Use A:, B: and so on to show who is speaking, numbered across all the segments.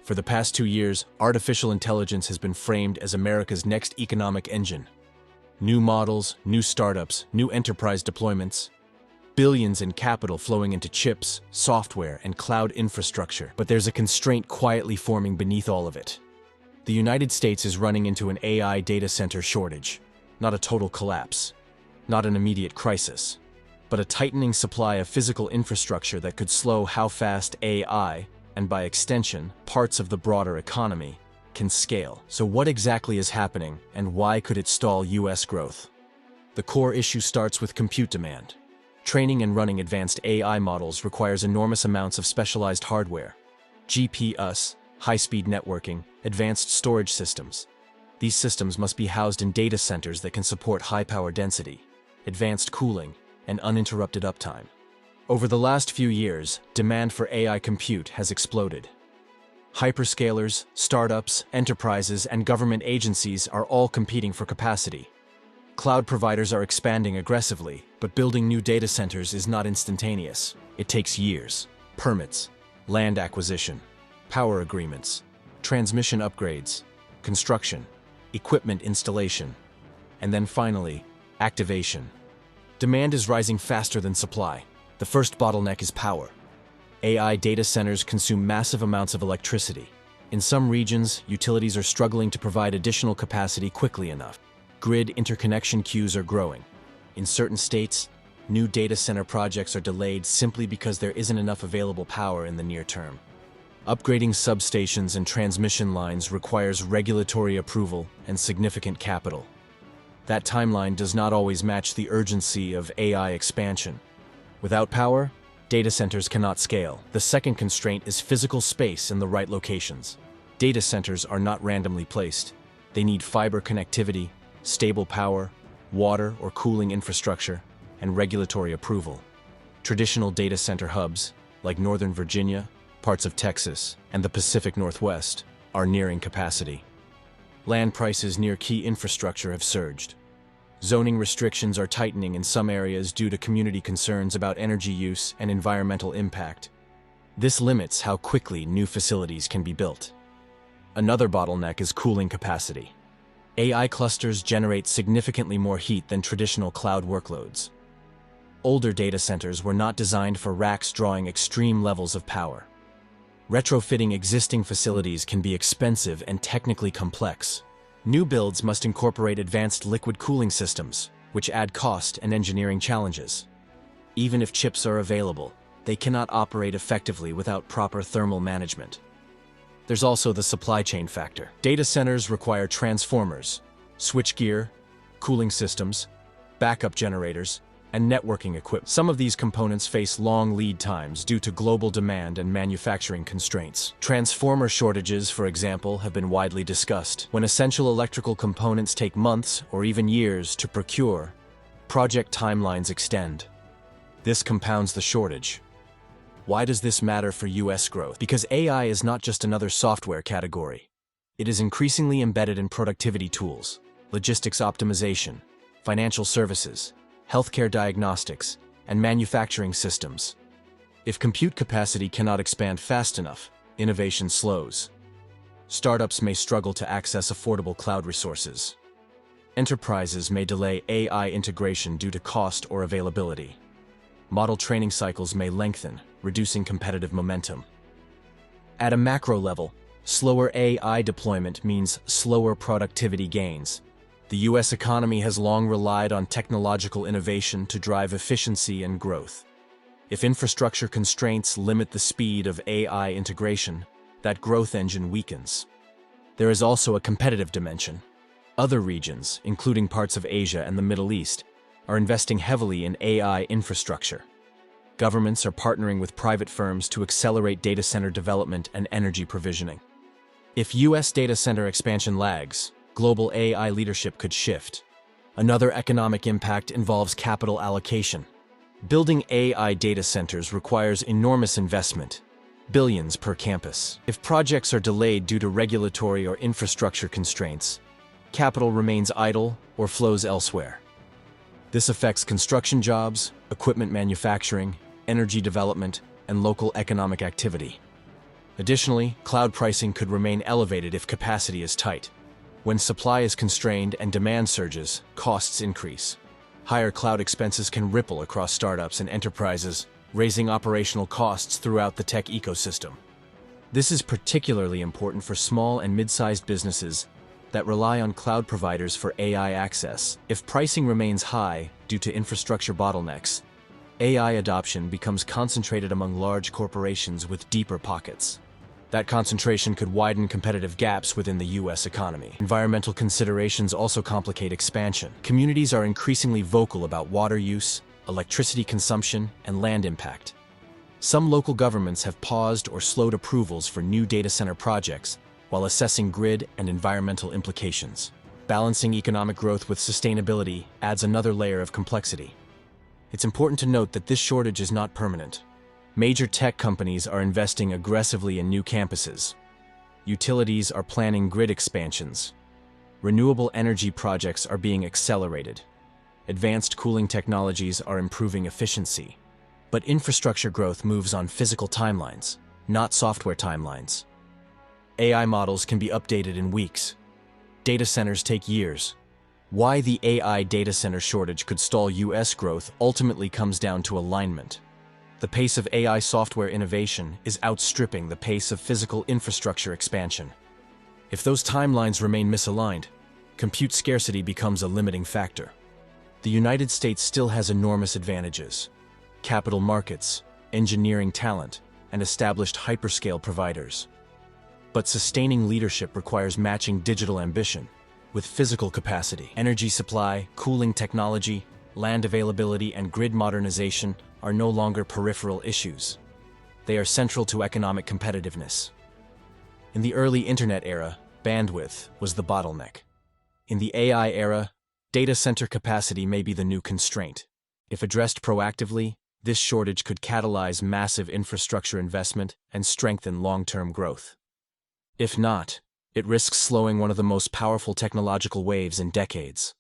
A: For the past 2 years, artificial intelligence has been framed as America's next economic engine. New models, new startups, new enterprise deployments. Billions in capital flowing into chips, software, and cloud infrastructure. But there's a constraint quietly forming beneath all of it. The United States is running into an AI data center shortage. Not a total collapse. Not an immediate crisis. But a tightening supply of physical infrastructure that could slow how fast AI, and by extension, parts of the broader economy, can scale. So what exactly is happening, and why could it stall US growth? The core issue starts with compute demand. Training and running advanced AI models requires enormous amounts of specialized hardware. GPUs, high-speed networking, advanced storage systems. These systems must be housed in data centers that can support high power density, advanced cooling, and uninterrupted uptime. Over the last few years, demand for AI compute has exploded. Hyperscalers, startups, enterprises, and government agencies are all competing for capacity. Cloud providers are expanding aggressively, but building new data centers is not instantaneous. It takes years. Permits, land acquisition, power agreements, transmission upgrades, construction, equipment installation, and then finally, activation. Demand is rising faster than supply. The first bottleneck is power. AI data centers consume massive amounts of electricity. In some regions, utilities are struggling to provide additional capacity quickly enough. Grid interconnection queues are growing. In certain states, new data center projects are delayed simply because there isn't enough available power in the near term. Upgrading substations and transmission lines requires regulatory approval and significant capital. That timeline does not always match the urgency of AI expansion. Without power, data centers cannot scale. The second constraint is physical space in the right locations. Data centers are not randomly placed. They need fiber connectivity, stable power, water or cooling infrastructure, and regulatory approval. Traditional data center hubs, like Northern Virginia, parts of Texas, and the Pacific Northwest, are nearing capacity. Land prices near key infrastructure have surged. Zoning restrictions are tightening in some areas due to community concerns about energy use and environmental impact. This limits how quickly new facilities can be built. Another bottleneck is cooling capacity. AI clusters generate significantly more heat than traditional cloud workloads. Older data centers were not designed for racks drawing extreme levels of power. Retrofitting existing facilities can be expensive and technically complex. New builds must incorporate advanced liquid cooling systems, which add cost and engineering challenges. Even if chips are available, they cannot operate effectively without proper thermal management. There's also the supply chain factor. Data centers require transformers, switchgear, cooling systems, backup generators, and networking equipment. Some of these components face long lead times due to global demand and manufacturing constraints. Transformer shortages, for example, have been widely discussed. When essential electrical components take months or even years to procure, project timelines extend. This compounds the shortage. Why does this matter for US growth? Because AI is not just another software category. It is increasingly embedded in productivity tools, logistics optimization, financial services, healthcare diagnostics, and manufacturing systems. If compute capacity cannot expand fast enough, innovation slows. Startups may struggle to access affordable cloud resources. Enterprises may delay AI integration due to cost or availability. Model training cycles may lengthen, reducing competitive momentum. At a macro level, slower AI deployment means slower productivity gains. The US economy has long relied on technological innovation to drive efficiency and growth. If infrastructure constraints limit the speed of AI integration, that growth engine weakens. There is also a competitive dimension. Other regions, including parts of Asia and the Middle East, are investing heavily in AI infrastructure. Governments are partnering with private firms to accelerate data center development and energy provisioning. If US data center expansion lags, global AI leadership could shift. Another economic impact involves capital allocation. Building AI data centers requires enormous investment, billions per campus. If projects are delayed due to regulatory or infrastructure constraints, capital remains idle or flows elsewhere. This affects construction jobs, equipment manufacturing, energy development, and local economic activity. Additionally, cloud pricing could remain elevated if capacity is tight. When supply is constrained and demand surges, costs increase. Higher cloud expenses can ripple across startups and enterprises, raising operational costs throughout the tech ecosystem. This is particularly important for small and mid-sized businesses that rely on cloud providers for AI access. If pricing remains high due to infrastructure bottlenecks, AI adoption becomes concentrated among large corporations with deeper pockets. That concentration could widen competitive gaps within the U.S. economy. Environmental considerations also complicate expansion. Communities are increasingly vocal about water use, electricity consumption, and land impact. Some local governments have paused or slowed approvals for new data center projects while assessing grid and environmental implications. Balancing economic growth with sustainability adds another layer of complexity. It's important to note that this shortage is not permanent. Major tech companies are investing aggressively in new campuses. Utilities are planning grid expansions. Renewable energy projects are being accelerated. Advanced cooling technologies are improving efficiency. But infrastructure growth moves on physical timelines, not software timelines. AI models can be updated in weeks. Data centers take years. Why the AI data center shortage could stall U.S. growth ultimately comes down to alignment. The pace of AI software innovation is outstripping the pace of physical infrastructure expansion. If those timelines remain misaligned, compute scarcity becomes a limiting factor. The United States still has enormous advantages: capital markets, engineering talent, and established hyperscale providers. But sustaining leadership requires matching digital ambition with physical capacity. Energy supply, cooling technology, land availability, and grid modernization are no longer peripheral issues. They are central to economic competitiveness. In the early internet era, bandwidth was the bottleneck. In the AI era, data center capacity may be the new constraint. If addressed proactively, this shortage could catalyze massive infrastructure investment and strengthen long-term growth. If not, it risks slowing one of the most powerful technological waves in decades.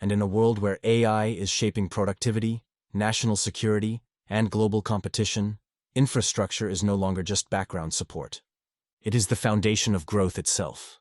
A: And in a world where AI is shaping productivity, national security, and global competition, infrastructure is no longer just background support. It is the foundation of growth itself.